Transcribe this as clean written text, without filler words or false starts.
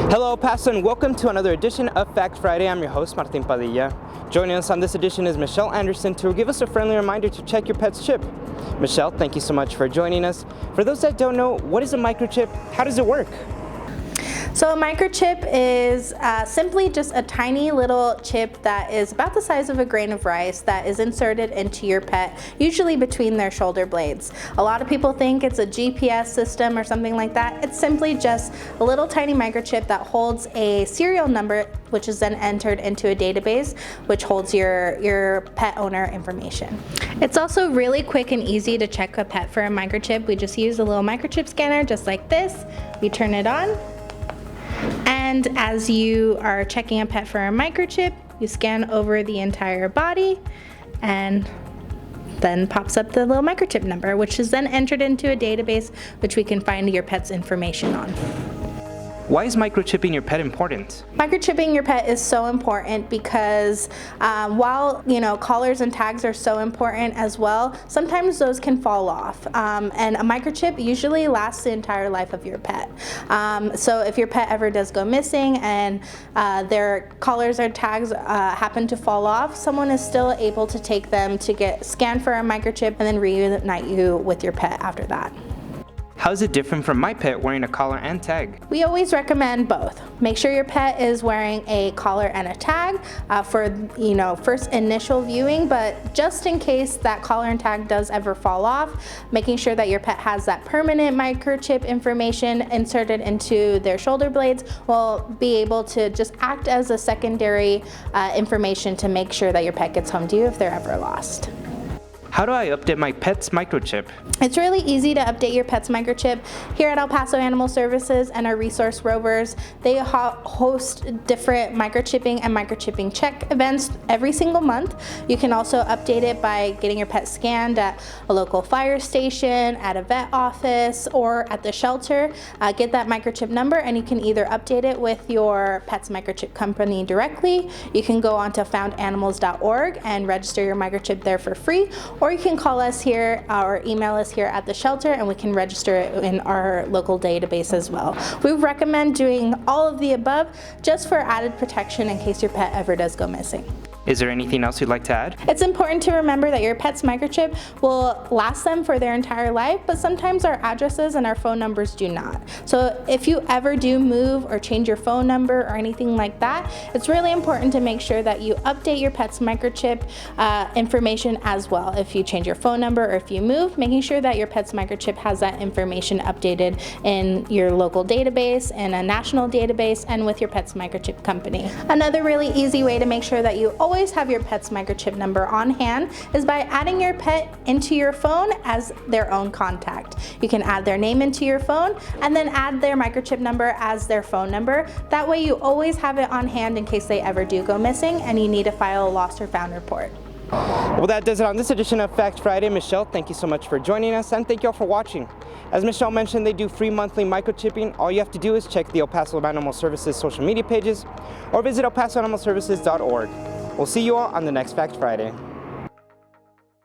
Hello, Paso, and welcome to another edition of Fact Friday. I'm your host, Martin Padilla. Joining us on this edition is Michelle Anderson to give us a friendly reminder to check your pet's chip. Michelle, thank you so much for joining us. For those that don't know, what is a microchip? How does it work? So a microchip is simply just a tiny little chip that is about the size of a grain of rice that is inserted into your pet, usually between their shoulder blades. A lot of people think it's a GPS system or something like that. It's simply just a little tiny microchip that holds a serial number, which is then entered into a database, which holds your pet owner information. It's also really quick and easy to check a pet for a microchip. We just use a little microchip scanner just like this. We turn it on. And as you are checking a pet for a microchip, you scan over the entire body and then pops up the little microchip number, which is then entered into a database which we can find your pet's information on. Why is microchipping your pet important? Microchipping your pet is so important because while collars and tags are so important as well, sometimes those can fall off. And a microchip usually lasts the entire life of your pet. So if your pet ever does go missing and their collars or tags happen to fall off, someone is still able to take them to get scanned for a microchip and then reunite you with your pet after that. How is it different from my pet wearing a collar and tag? We always recommend both. Make sure your pet is wearing a collar and a tag for first initial viewing, but just in case that collar and tag does ever fall off, making sure that your pet has that permanent microchip information inserted into their shoulder blades will be able to just act as a secondary information to make sure that your pet gets home to you if they're ever lost. How do I update my pet's microchip? It's really easy to update your pet's microchip. Here at El Paso Animal Services and our resource rovers, they host different microchipping and microchipping check events every single month. You can also update it by getting your pet scanned at a local fire station, at a vet office, or at the shelter. Get that microchip number and you can either update it with your pet's microchip company directly. You can go onto foundanimals.org and register your microchip there for free, or you can call us here or email us here at the shelter and we can register it in our local database as well. We recommend doing all of the above just for added protection in case your pet ever does go missing. Is there anything else you'd like to add? It's important to remember that your pet's microchip will last them for their entire life, but sometimes our addresses and our phone numbers do not. So if you ever do move or change your phone number or anything like that, it's really important to make sure that you update your pet's microchip information as well. If you change your phone number or if you move, making sure that your pet's microchip has that information updated in your local database, in a national database, and with your pet's microchip company. Another really easy way to make sure that you always have your pet's microchip number on hand is by adding your pet into your phone as their own contact. You can add their name into your phone and then add their microchip number as their phone number. That way you always have it on hand in case they ever do go missing and you need to file a lost or found report. Well, that does it on this edition of Fact Friday. Michelle, thank you so much for joining us, and thank you all for watching. As Michelle mentioned, they do free monthly microchipping. All you have to do is check the El Paso Animal Services social media pages or visit elpasoanimalservices.org. We'll see you all on the next Fact Friday.